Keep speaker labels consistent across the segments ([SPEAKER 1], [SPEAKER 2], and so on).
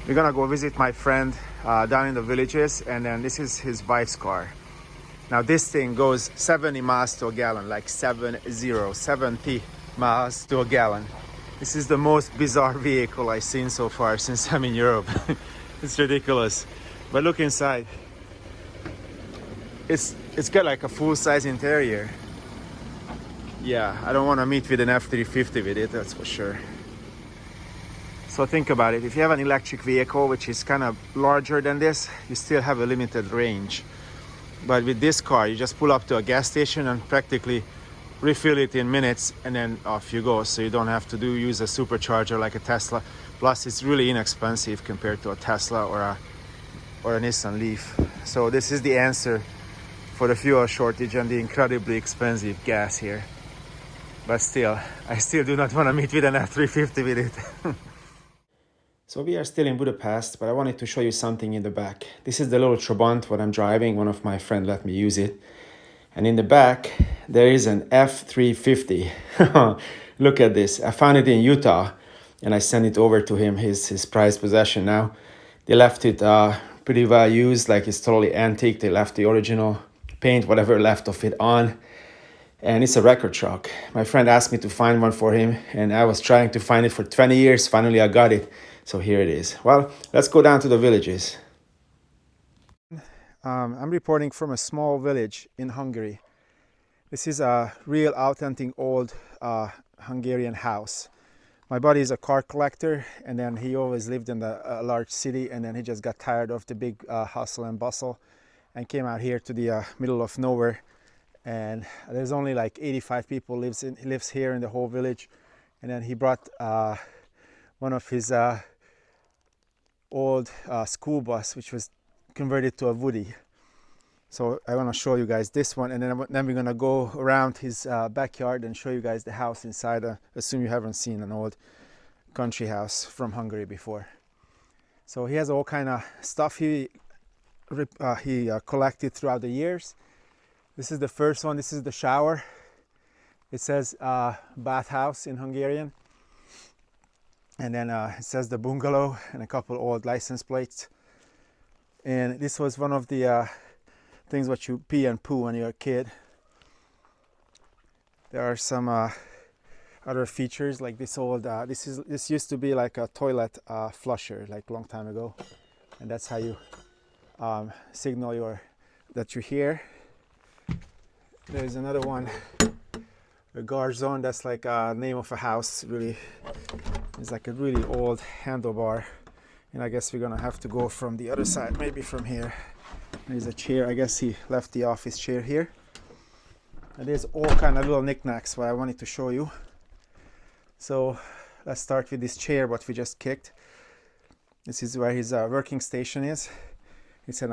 [SPEAKER 1] We're gonna go visit my friend down in the villages, and then this is his wife's car. Now this thing goes 70 miles to a gallon, like 70 miles to a gallon. This is the most bizarre vehicle I've seen so far since I'm in Europe. It's ridiculous. But look inside. It's got like a full-size interior. Yeah, I don't want to meet with an F-350 with it, that's for sure. So think about it. If you have an electric vehicle which is kind of larger than this, you still have a limited range. But with this car, you just pull up to a gas station and practically refill it in minutes, and then off you go. So you don't have to use a supercharger like a Tesla. Plus, it's really inexpensive compared to a Tesla or a Nissan Leaf. So this is the answer for the fuel shortage and the incredibly expensive gas here. But still, I still do not want to meet with an F-350 with it. So we are still in Budapest, but I wanted to show you something in the back. This is the little Trabant what I'm driving. One of my friends let me use it. And in the back, there is an F-350. Look at this. I found it in Utah, and I sent it over to him, his prized possession now. They left it pretty well used, like it's totally antique. They left the original paint, whatever left of it on. And it's a record truck. My friend asked me to find one for him, and I was trying to find it for 20 years. Finally, I got it. So here it is. Well, let's go down to the villages. I'm reporting from a small village in Hungary. This is a real authentic old Hungarian house. My buddy is a car collector, and then he always lived in a large city, and then he just got tired of the big hustle and bustle and came out here to the middle of nowhere. And there's only like 85 people lives here in the whole village. And then he brought one of his old school bus, which was converted to a Woody. So I want to show you guys this one, and then we're gonna go around his backyard and show you guys the house inside. Assume you haven't seen an old country house from Hungary before. So he has all kind of stuff he collected throughout the years. This is the first one. This is the shower. It says bathhouse in Hungarian. And then it says the bungalow and a couple old license plates. And this was one of the things what you pee and poo when you're a kid. There are some other features like this old. This used to be like a toilet flusher, like a long time ago, and that's how you signal that you're here. There's another one, a Garzon. That's like a name of a house. Really, it's like a really old handlebar. And I guess we're gonna have to go from the other side, maybe from here. There's a chair. I guess he left the office chair here. And there's all kind of little knickknacks what I wanted to show you. So let's start with this chair what we just kicked. This is where his working station is. It's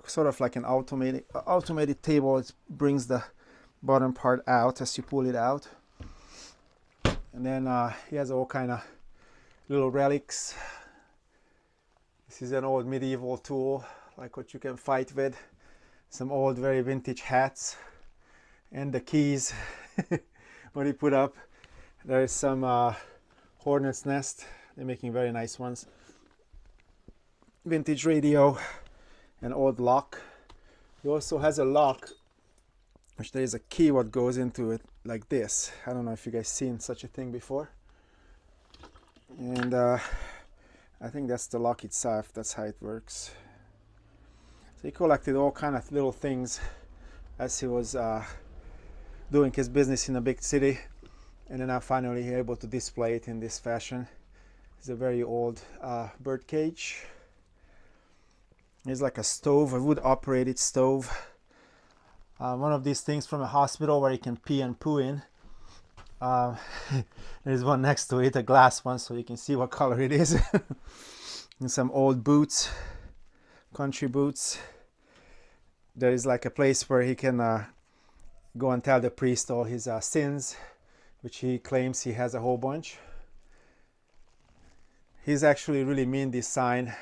[SPEAKER 1] sort of like an automated table. It brings the bottom part out as you pull it out. And then he has all kind of little relics. This is an old medieval tool, like what you can fight with. Some old, very vintage hats. And the keys, what he put up. There is some hornet's nest. They're making very nice ones. Vintage radio, an old lock. He also has a lock, which there is a key what goes into it like this. I don't know if you guys seen such a thing before. And I think that's the lock itself. That's how it works. So he collected all kind of little things as he was doing his business in a big city, and then now finally he's able to display it in this fashion. It's a very old bird cage. It's like a stove, a wood operated stove. One of these things from a hospital where you can pee and poo in. There's one next to it, a glass one, so you can see what color it is. And some old boots, country boots. There is like a place where he can go and tell the priest all his sins, which he claims he has a whole bunch. He's actually really mean this sign,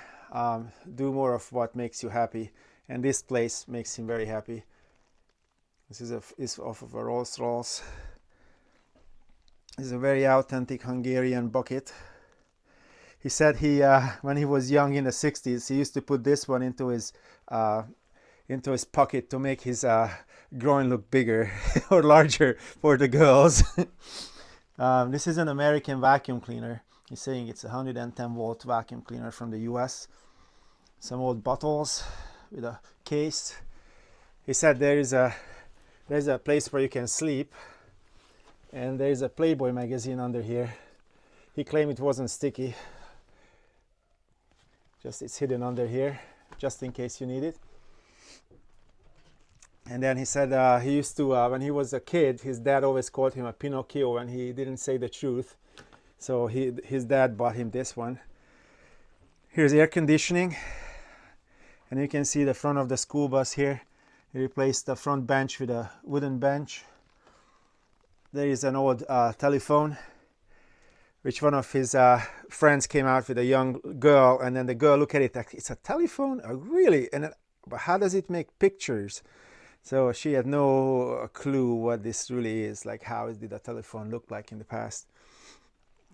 [SPEAKER 1] do more of what makes you happy, and this place makes him very happy. This is off of a Rolls Royce. It's a very authentic Hungarian bucket. He said when he was young in the 60s, he used to put this one into his pocket to make his groin look bigger or larger for the girls. This is an American vacuum cleaner. He's saying it's a 110-volt vacuum cleaner from the US. Some old bottles with a case. He said there's a place where you can sleep, and there's a Playboy magazine under here. He claimed it wasn't sticky. Just it's hidden under here, just in case you need it. And then he said he used to, when he was a kid, his dad always called him a Pinocchio when he didn't say the truth. So his dad bought him this one. Here's air conditioning. And you can see the front of the school bus here. He replaced the front bench with a wooden bench. There is an old telephone, which one of his friends came out with a young girl, and then the girl looked at it like, it's a telephone? Oh, really? And then, but how does it make pictures? So she had no clue what this really is, like how did a telephone look like in the past.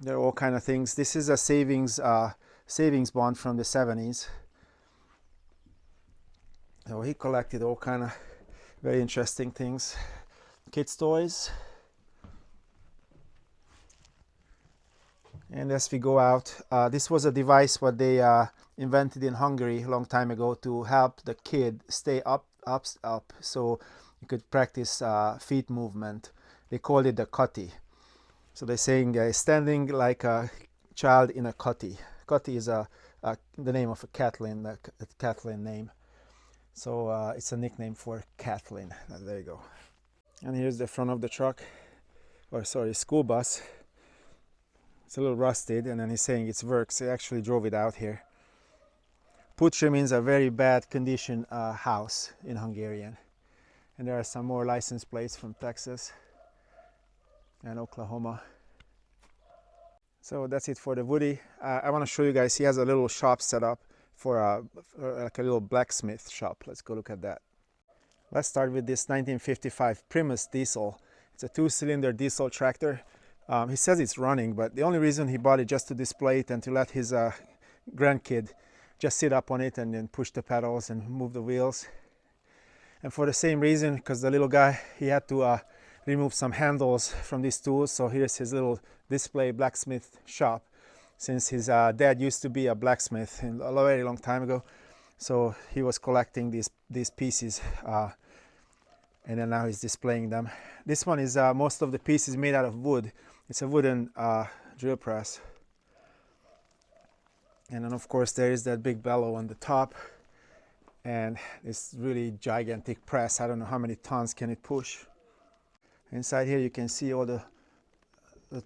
[SPEAKER 1] There are all kind of things. This is a savings bond from the 70s. So he collected all kind of very interesting things. Kids' toys. And as we go out, this was a device what they invented in Hungary a long time ago to help the kid stay up, so you could practice feet movement. They called it the cutty. So they're saying standing like a child in a cutty. Cutty is the name of a Kathleen, a Kathleen name. So it's a nickname for Kathleen. There you go. And here's the front of the truck, or sorry, school bus. It's a little rusted, and then he's saying it works. He actually drove it out here. Putre means a very bad condition house in Hungarian. And there are some more license plates from Texas and Oklahoma. So that's it for the Woody. I want to show you guys, he has a little shop set up for like a little blacksmith shop. Let's go look at that. Let's start with this 1955 Primus diesel. It's a 2-cylinder diesel tractor. He says it's running, but the only reason he bought it just to display it and to let his grandkid just sit up on it and then push the pedals and move the wheels. And for the same reason, because the little guy, he had to remove some handles from these tools. So here's his little display blacksmith shop, since his dad used to be a blacksmith a very long time ago. So he was collecting these pieces, and then now he's displaying them. This one is most of the pieces made out of wood. It's a wooden drill press. And then of course there is that big bellow on the top, and this really gigantic press. I don't know how many tons can it push. Inside here you can see all the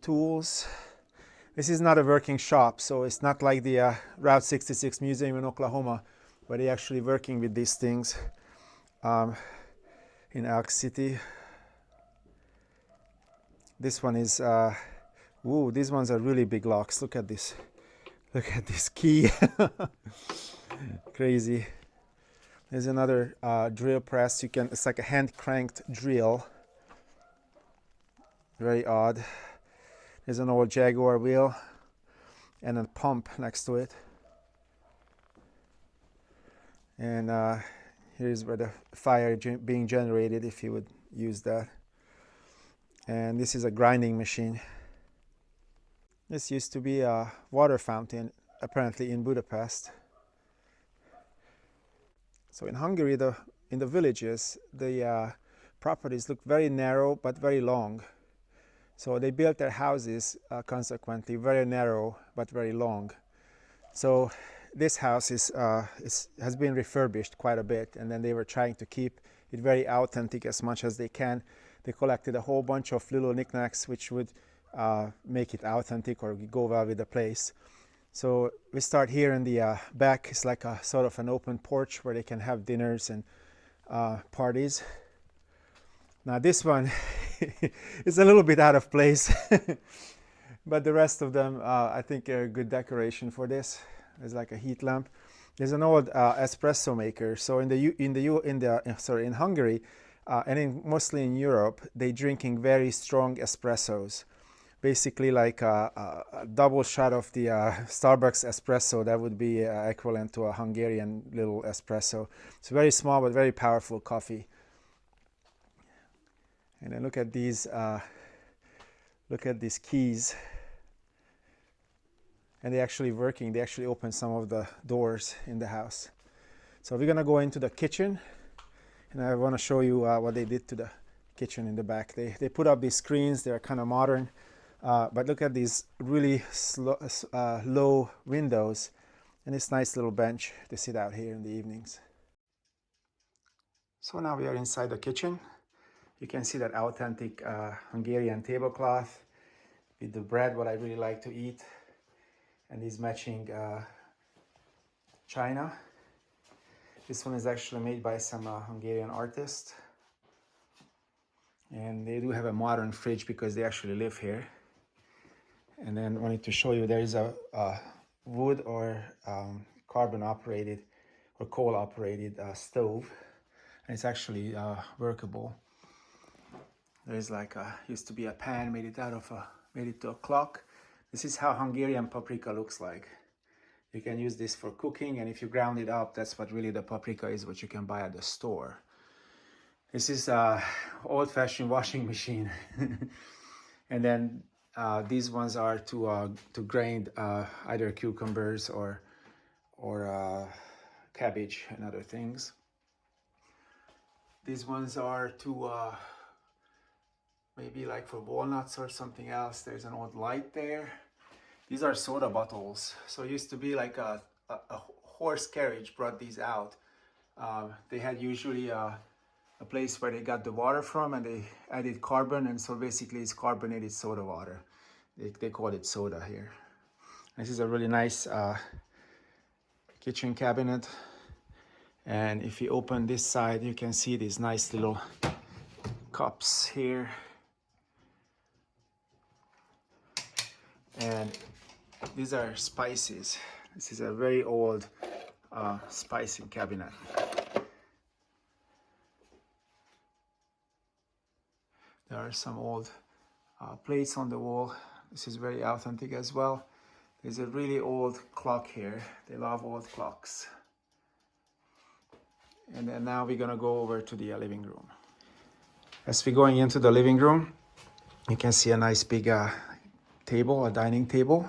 [SPEAKER 1] tools. This is not a working shop, so it's not like the Route 66 Museum in Oklahoma, where they're actually working with these things in Elk City. This one is, ooh, these ones are really big locks. Look at this. Look at this key. Crazy. There's another drill press. It's like a hand cranked drill. Very odd. There's an old Jaguar wheel and a pump next to it. And here's where the fire being generated, if you would use that. And this is a grinding machine. This used to be a water fountain, apparently in Budapest. So in Hungary, in the villages, the properties look very narrow but very long. So they built their houses consequently very narrow but very long. So this house has been refurbished quite a bit, and then they were trying to keep it very authentic as much as they can. They collected a whole bunch of little knickknacks which would make it authentic or go well with the place. So we start here in the back. It's like a sort of an open porch where they can have dinners and parties. Now this one is a little bit out of place, but the rest of them I think are a good decoration for this. There's like a heat lamp. There's an old espresso maker. So in Hungary and mostly in Europe, they drinking very strong espressos, basically like a double shot of the Starbucks espresso. That would be equivalent to a Hungarian little espresso. It's very small but very powerful coffee. And then look at these keys, and they're actually working. They actually open some of the doors in the house. So we're gonna go into the kitchen, and I want to show you what they did to the kitchen in the back. They put up these screens. They're kind of modern, but look at these really low windows and this nice little bench to sit out here in the evenings. So now we are inside the kitchen. You can see that authentic Hungarian tablecloth with the bread, what I really like to eat, and these matching china. This one is actually made by some Hungarian artist. And they do have a modern fridge because they actually live here. And then I wanted to show you there is a wood or carbon operated or coal operated stove. And it's actually workable. There's like used to be a pan made it to a clock. This is how Hungarian paprika looks like. You can use this for cooking, and if you ground it up, that's what really the paprika is, what you can buy at the store. This is old-fashioned washing machine. And then these ones are to grind either cucumbers or cabbage and other things. These ones are to maybe like for walnuts or something else. There's an old light there. These are soda bottles. So it used to be like a horse carriage brought these out. They had usually a place where they got the water from, and they added carbon, and so basically it's carbonated soda water. They call it soda here. This is a really nice kitchen cabinet, and if you open this side, you can see these nice little cups here. And these are spices. This is a very old spicing cabinet. There are some old plates on the wall. This is very authentic as well. There's a really old clock here. They love old clocks. And then now we're gonna go over to the living room. As we're going into the living room, you can see a nice big table, a dining table.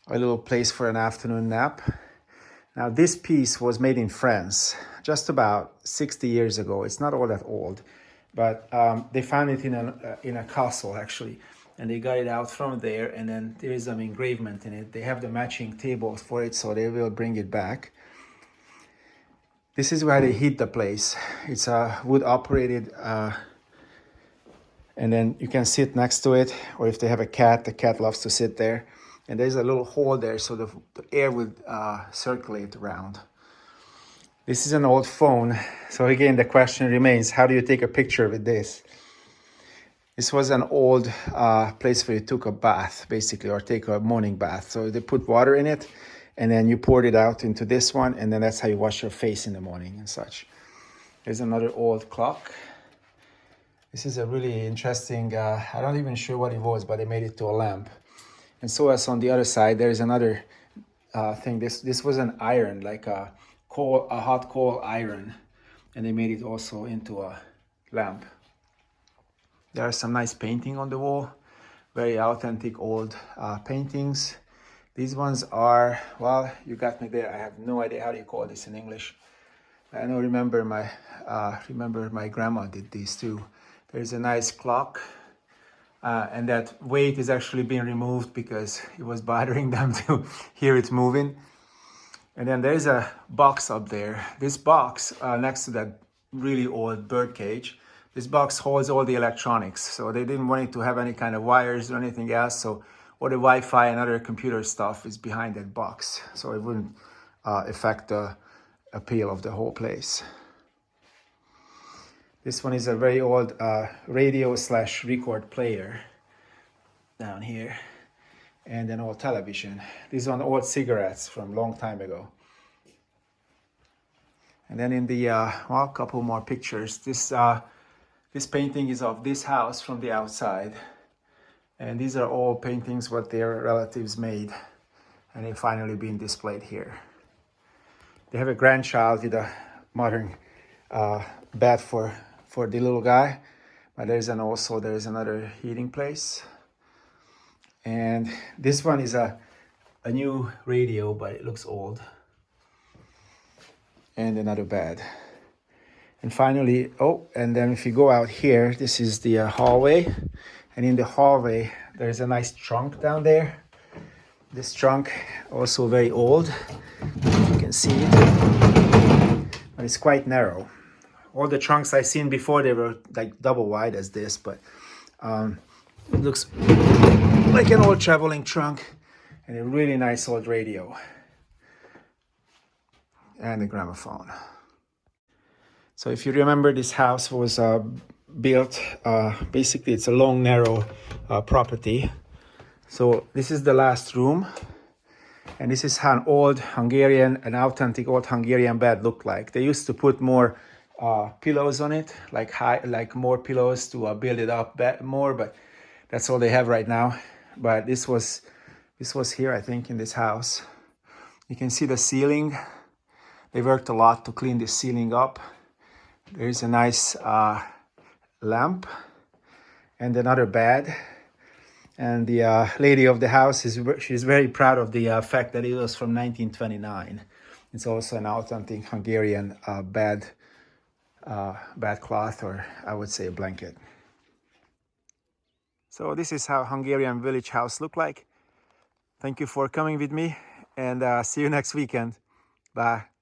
[SPEAKER 1] A little place for an afternoon nap. Now this piece was made in France just about 60 years ago. It's not all that old, but they found it in a castle actually, and they got it out from there, and then there is some engravement in it. They have the matching tables for it, so they will bring it back. This is where they heat the place. It's a wood operated, and then you can sit next to it, or if they have a cat, the cat loves to sit there. And there's a little hole there, so the air would circulate around. This is an old phone. So again, the question remains, how do you take a picture with this? This was an old place where you took a bath, basically, or take a morning bath. So they put water in it, and then you poured it out into this one, and then that's how you wash your face in the morning and such. There's another old clock. This is a really interesting, I'm not even sure what it was, but they made it to a lamp. And so as on the other side, there's another thing. This was an iron, like a hot coal iron, and they made it also into a lamp. There are some nice painting on the wall, very authentic old paintings. These ones are, well, you got me there. I have no idea how do you call this in English. I know, remember my grandma did these too. There's a nice clock. And that weight is actually being removed because it was bothering them to hear it moving. And then there's a box up there. This box next to that really old bird cage, this box holds all the electronics. So they didn't want it to have any kind of wires or anything else. So all the Wi-Fi and other computer stuff is behind that box. So it wouldn't affect the appeal of the whole place. This one is a very old radio/record player down here, and an old television. These are old cigarettes from a long time ago. And then in the, well, a couple more pictures. This painting is of this house from the outside. And these are all paintings what their relatives made, and they've finally been displayed here. They have a grandchild with a modern bed for the little guy, but there's another eating place. And this one is a new radio, but it looks old. And another bed. And finally, and then if you go out here, this is the hallway. And in the hallway, there's a nice trunk down there. This trunk, also very old, if you can see it, but it's quite narrow. All the trunks I've seen before, they were like double wide as this, but it looks like an old traveling trunk, and a really nice old radio. And a gramophone. So if you remember, this house was built, basically it's a long, narrow property. So this is the last room. And this is how an authentic old Hungarian bed looked like. They used to put more pillows on it, like more pillows to build it up more, but that's all they have right now. But this was here, I think, in this house. You can see the ceiling. They worked a lot to clean this ceiling up. There's a nice lamp and another bed. And the lady of the house, she's very proud of the fact that it was from 1929. It's also an authentic Hungarian bed cloth, or I would say a blanket. So this is how Hungarian village house look like. Thank you for coming with me, and see you next weekend. Bye.